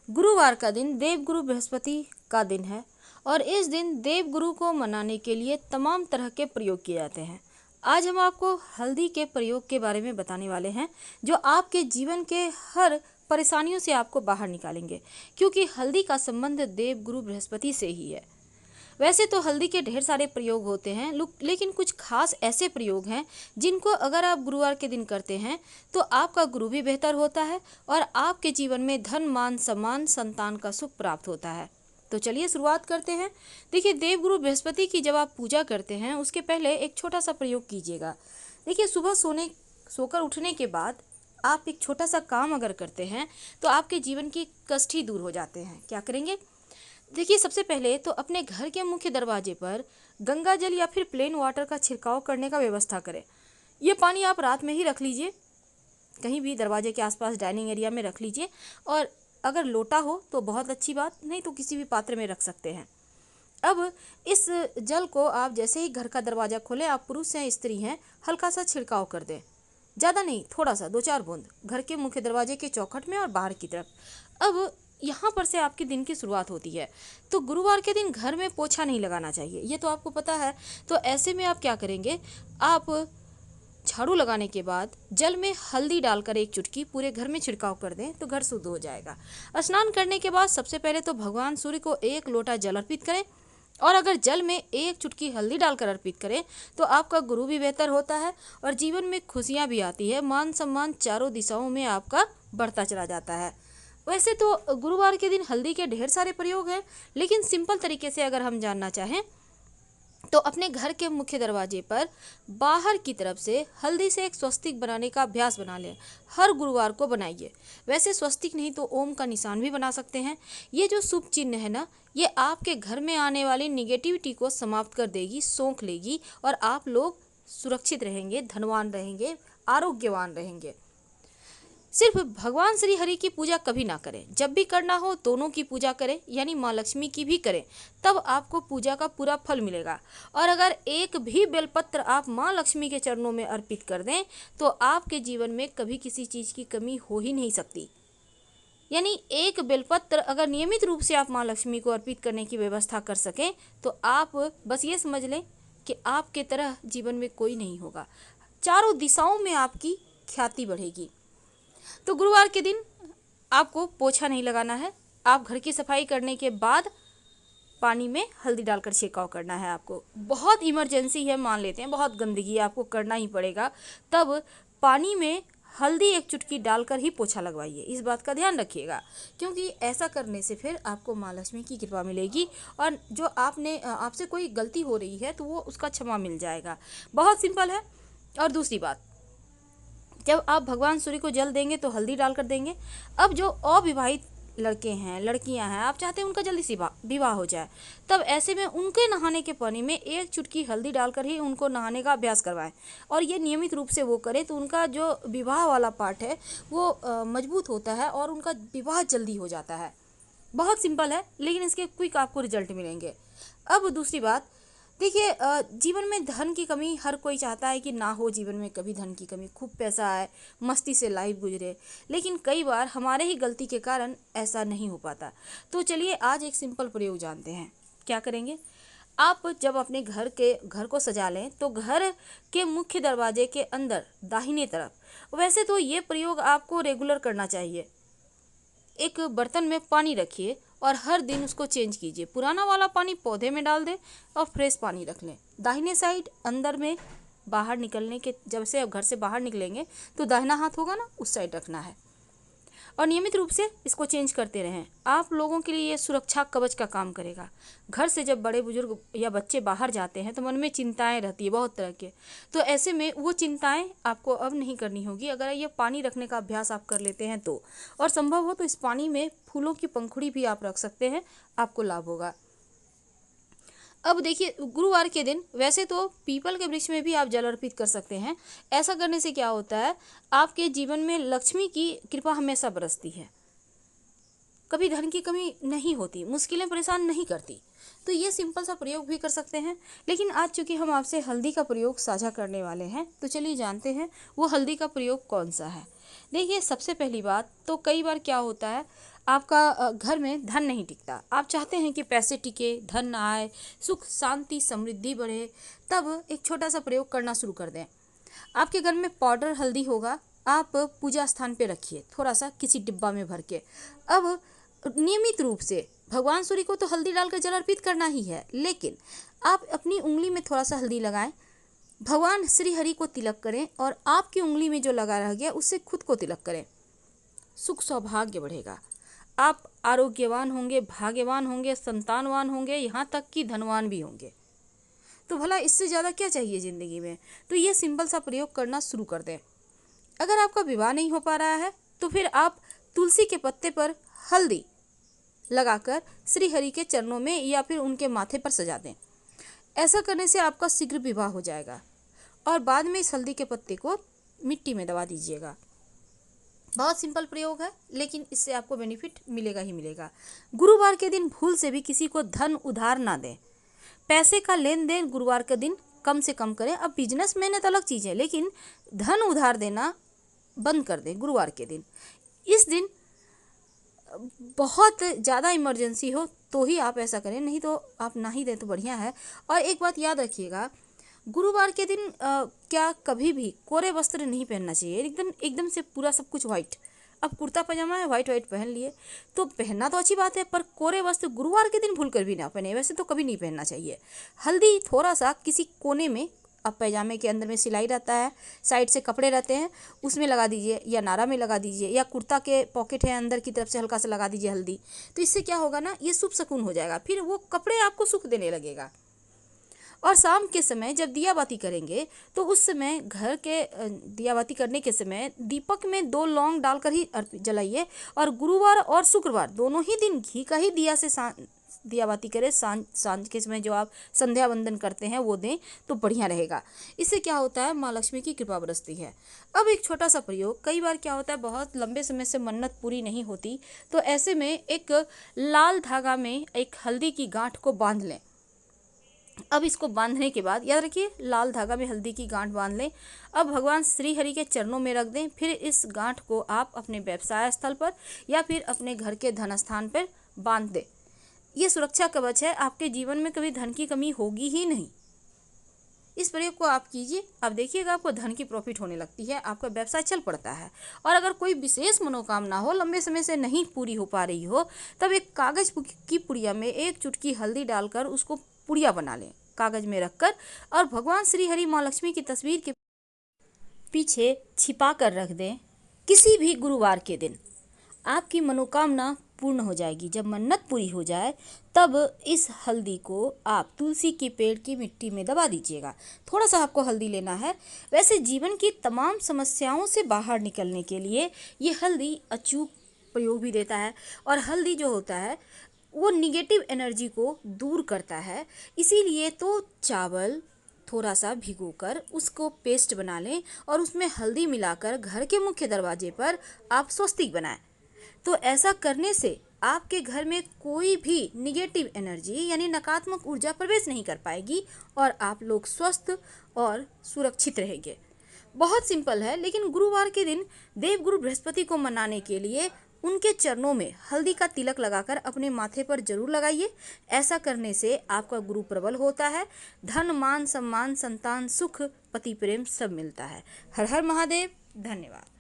गुरुवार का दिन देवगुरु बृहस्पति का दिन है और इस दिन देवगुरु को मनाने के लिए तमाम तरह के प्रयोग किए जाते हैं। आज हम आपको हल्दी के प्रयोग के बारे में बताने वाले हैं जो आपके जीवन के हर परेशानियों से आपको बाहर निकालेंगे, क्योंकि हल्दी का संबंध देवगुरु बृहस्पति से ही है। वैसे तो हल्दी के ढेर सारे प्रयोग होते हैं, लेकिन कुछ खास ऐसे प्रयोग हैं जिनको अगर आप गुरुवार के दिन करते हैं तो आपका गुरु भी बेहतर होता है और आपके जीवन में धन, मान, सम्मान, संतान का सुख प्राप्त होता है। तो चलिए शुरुआत करते हैं। देखिए, देवगुरु बृहस्पति की जब आप पूजा करते हैं उसके पहले एक छोटा सा प्रयोग कीजिएगा। देखिए, सुबह सोकर उठने के बाद आप एक छोटा सा काम अगर करते हैं तो आपके जीवन की कष्ट ही दूर हो जाते हैं। क्या करेंगे? देखिए, सबसे पहले तो अपने घर के मुख्य दरवाजे पर गंगा जल या फिर प्लेन वाटर का छिड़काव करने का व्यवस्था करें। ये पानी आप रात में ही रख लीजिए, कहीं भी दरवाजे के आसपास डाइनिंग एरिया में रख लीजिए, और अगर लोटा हो तो बहुत अच्छी बात, नहीं तो किसी भी पात्र में रख सकते हैं। अब इस जल को आप जैसे ही घर का दरवाज़ा खोलें, आप पुरुष हैं स्त्री हैं, हल्का सा छिड़काव कर दें। ज़्यादा नहीं, थोड़ा सा 2-4 बूंद घर के मुख्य दरवाजे के चौखट में और बाहर की तरफ। अब यहाँ पर से आपके दिन की शुरुआत होती है। तो गुरुवार के दिन घर में पोछा नहीं लगाना चाहिए, ये तो आपको पता है। तो ऐसे में आप क्या करेंगे, आप झाड़ू लगाने के बाद जल में हल्दी डालकर एक चुटकी पूरे घर में छिड़काव कर दें तो घर शुद्ध हो जाएगा। स्नान करने के बाद सबसे पहले तो भगवान सूर्य को 1 लोटा जल अर्पित करें, और अगर जल में 1 चुटकी हल्दी डालकर अर्पित करें तो आपका गुरु भी बेहतर होता है और जीवन में खुशियाँ भी आती है। मान सम्मान चारों दिशाओं में आपका बढ़ता चला जाता है। वैसे तो गुरुवार के दिन हल्दी के ढेर सारे प्रयोग हैं, लेकिन सिंपल तरीके से अगर हम जानना चाहें तो अपने घर के मुख्य दरवाजे पर बाहर की तरफ से हल्दी से एक स्वस्तिक बनाने का अभ्यास बना लें। हर गुरुवार को बनाइए। वैसे स्वस्तिक नहीं तो ओम का निशान भी बना सकते हैं। ये जो शुभ चिन्ह है ना, ये आपके घर में आने वाली निगेटिविटी को समाप्त कर देगी, सोख लेगी, और आप लोग सुरक्षित रहेंगे, धनवान रहेंगे, आरोग्यवान रहेंगे। सिर्फ भगवान श्री हरि की पूजा कभी ना करें, जब भी करना हो दोनों की पूजा करें, यानी माँ लक्ष्मी की भी करें, तब आपको पूजा का पूरा फल मिलेगा। और अगर एक भी बेलपत्र आप माँ लक्ष्मी के चरणों में अर्पित कर दें तो आपके जीवन में कभी किसी चीज़ की कमी हो ही नहीं सकती। यानी एक बेलपत्र अगर नियमित रूप से आप माँ लक्ष्मी को अर्पित करने की व्यवस्था कर सकें तो आप बस ये समझ लें कि आपके तरह जीवन में कोई नहीं होगा। चारों दिशाओं में आपकी ख्याति बढ़ेगी। तो गुरुवार के दिन आपको पोछा नहीं लगाना है। आप घर की सफाई करने के बाद पानी में हल्दी डालकर छिड़काव करना है। आपको बहुत इमरजेंसी है, मान लेते हैं बहुत गंदगी है, आपको करना ही पड़ेगा, तब पानी में हल्दी 1 चुटकी डालकर ही पोछा लगवाइए। इस बात का ध्यान रखिएगा, क्योंकि ऐसा करने से फिर आपको माँ लक्ष्मी की कृपा मिलेगी और जो आपसे कोई गलती हो रही है तो वो उसका क्षमा मिल जाएगा। बहुत सिंपल है। और दूसरी बात, जब आप भगवान सूर्य को जल देंगे तो हल्दी डालकर देंगे। अब जो अविवाहित लड़के हैं, लड़कियां हैं, आप चाहते हैं उनका जल्दी से विवाह हो जाए, तब ऐसे में उनके नहाने के पानी में 1 चुटकी हल्दी डालकर ही उनको नहाने का अभ्यास करवाएं। और ये नियमित रूप से वो करें तो उनका जो विवाह वाला पार्ट है वो मजबूत होता है और उनका विवाह जल्दी हो जाता है। बहुत सिंपल है, लेकिन इसके क्विक आपको रिजल्ट मिलेंगे। अब दूसरी बात, देखिए, जीवन में धन की कमी हर कोई चाहता है कि ना हो, जीवन में कभी धन की कमी, खूब पैसा आए, मस्ती से लाइफ गुजरे, लेकिन कई बार हमारे ही गलती के कारण ऐसा नहीं हो पाता। तो चलिए आज एक सिंपल प्रयोग जानते हैं। क्या करेंगे, आप जब अपने घर को सजा लें तो घर के मुख्य दरवाजे के अंदर दाहिने तरफ, वैसे तो ये प्रयोग आपको रेगुलर करना चाहिए, एक बर्तन में पानी रखिए और हर दिन उसको चेंज कीजिए। पुराना वाला पानी पौधे में डाल दें और फ्रेश पानी रख लें। दाहिने साइड अंदर में, बाहर निकलने के, जब से घर से बाहर निकलेंगे तो दाहिना हाथ होगा ना, उस साइड रखना है और नियमित रूप से इसको चेंज करते रहें। आप लोगों के लिए ये सुरक्षा कवच का काम करेगा। घर से जब बड़े बुजुर्ग या बच्चे बाहर जाते हैं तो मन में चिंताएं रहती है बहुत तरह के, तो ऐसे में वो चिंताएं आपको अब नहीं करनी होगी अगर ये पानी रखने का अभ्यास आप कर लेते हैं तो। और संभव हो तो इस पानी में फूलों की पंखुड़ी भी आप रख सकते हैं, आपको लाभ होगा। अब देखिए, गुरुवार के दिन वैसे तो पीपल के वृक्ष में भी आप जल अर्पित कर सकते हैं। ऐसा करने से क्या होता है, आपके जीवन में लक्ष्मी की कृपा हमेशा बरसती है, कभी धन की कमी नहीं होती, मुश्किलें परेशान नहीं करती। तो ये सिंपल सा प्रयोग भी कर सकते हैं। लेकिन आज चूंकि हम आपसे हल्दी का प्रयोग साझा करने वाले हैं तो चलिए जानते हैं वो हल्दी का प्रयोग कौन सा है। देखिए, सबसे पहली बात तो कई बार क्या होता है, आपका घर में धन नहीं टिकता, आप चाहते हैं कि पैसे टिके, धन आए, सुख शांति समृद्धि बढ़े, तब एक छोटा सा प्रयोग करना शुरू कर दें। आपके घर में पाउडर हल्दी होगा, आप पूजा स्थान पे रखिए थोड़ा सा किसी डिब्बा में भर के। अब नियमित रूप से भगवान सूर्य को तो हल्दी डालकर जल अर्पित करना ही है, लेकिन आप अपनी उंगली में थोड़ा सा हल्दी लगाएं, भगवान श्री हरि को तिलक करें और आपकी उंगली में जो लगा रह गया उससे खुद को तिलक करें। सुख सौभाग्य बढ़ेगा, आप आरोग्यवान होंगे, भाग्यवान होंगे, संतानवान होंगे, यहाँ तक कि धनवान भी होंगे। तो भला इससे ज़्यादा क्या चाहिए ज़िंदगी में। तो ये सिंपल सा प्रयोग करना शुरू कर दें। अगर आपका विवाह नहीं हो पा रहा है तो फिर आप तुलसी के पत्ते पर हल्दी लगाकर श्री हरि के चरणों में या फिर उनके माथे पर सजा दें। ऐसा करने से आपका शीघ्र विवाह हो जाएगा और बाद में इस हल्दी के पत्ते को मिट्टी में दबा दीजिएगा। बहुत सिंपल प्रयोग है, लेकिन इससे आपको बेनिफिट मिलेगा ही मिलेगा। गुरुवार के दिन भूल से भी किसी को धन उधार ना दें। पैसे का लेन देन गुरुवार के दिन कम से कम करें। अब बिजनेस में तो अलग चीज़ है, लेकिन धन उधार देना बंद कर दें गुरुवार के दिन। इस दिन बहुत ज़्यादा इमरजेंसी हो तो ही आप ऐसा करें, नहीं तो आप ना ही दें तो बढ़िया है। और एक बात याद रखिएगा, गुरुवार के दिन क्या कभी भी कोरे वस्त्र नहीं पहनना चाहिए। एकदम से पूरा सब कुछ वाइट। अब कुर्ता पजामा है, वाइट पहन लिए तो पहनना तो अच्छी बात है, पर कोरे वस्त्र गुरुवार के दिन भूल कर भी ना पहने। वैसे तो कभी नहीं पहनना चाहिए। हल्दी थोड़ा सा किसी कोने में, अब पैजामे के अंदर में सिलाई रहता है, साइड से कपड़े रहते हैं, उसमें लगा दीजिए या नारा में लगा दीजिए, या कुर्ता के पॉकेट है अंदर की तरफ से हल्का सा लगा दीजिए हल्दी। तो इससे क्या होगा ना, ये शुभ शकुन हो जाएगा, फिर वो कपड़े आपको सुख देने लगेगा। और शाम के समय जब दिया बाती करेंगे तो उस समय घर के दिया बाती करने के समय दीपक में 2 लौंग डालकर ही जलाइए। और गुरुवार और शुक्रवार दोनों ही दिन घी का ही दिया से दिया बाती करें। सांझ के समय जो आप संध्या वंदन करते हैं वो दें तो बढ़िया रहेगा। इससे क्या होता है, माँ लक्ष्मी की कृपा बरसती है। अब एक छोटा सा प्रयोग, कई बार क्या होता है बहुत लंबे समय से मन्नत पूरी नहीं होती, तो ऐसे में एक लाल धागा में एक हल्दी की गांठ को बांध लें। अब इसको बांधने के बाद याद रखिए, लाल धागा में हल्दी की गांठ बांध लें। अब भगवान श्री हरि के चरणों में रख दें। फिर इस गांठ को आप अपने व्यवसाय स्थल पर या फिर अपने घर के धन स्थान पर बांध दें। ये सुरक्षा कवच है, आपके जीवन में कभी धन की कमी होगी ही नहीं। इस प्रयोग को आप कीजिए, आप देखिएगा आपको धन की प्रॉफिट होने लगती है, आपका व्यवसाय चल पड़ता है। और अगर कोई विशेष मनोकामना हो, लंबे समय से नहीं पूरी हो पा रही हो, तब एक कागज की पुड़िया में 1 चुटकी हल्दी डालकर उसको पुड़िया बना लें, कागज में रखकर, और भगवान श्री हरि माँ लक्ष्मी की तस्वीर के पीछे छिपा कर रख दें। किसी भी गुरुवार के दिन आपकी मनोकामना पूर्ण हो जाएगी। जब मन्नत पूरी हो जाए तब इस हल्दी को आप तुलसी के पेड़ की मिट्टी में दबा दीजिएगा। थोड़ा सा आपको हल्दी लेना है। वैसे जीवन की तमाम समस्याओं से बाहर निकलने के लिए ये हल्दी अचूक प्रयोग भी देता है। और हल्दी जो होता है वो निगेटिव एनर्जी को दूर करता है। इसीलिए तो चावल थोड़ा सा भिगोकर उसको पेस्ट बना लें और उसमें हल्दी मिलाकर घर के मुख्य दरवाजे पर आप स्वस्तिक बनाएं। तो ऐसा करने से आपके घर में कोई भी निगेटिव एनर्जी यानी नकारात्मक ऊर्जा प्रवेश नहीं कर पाएगी और आप लोग स्वस्थ और सुरक्षित रहेंगे। बहुत सिंपल है, लेकिन गुरुवार के दिन देवगुरु बृहस्पति को मनाने के लिए उनके चरणों में हल्दी का तिलक लगाकर अपने माथे पर जरूर लगाइए। ऐसा करने से आपका गुरु प्रबल होता है, धन मान सम्मान संतान सुख पति प्रेम सब मिलता है। हर हर महादेव। धन्यवाद।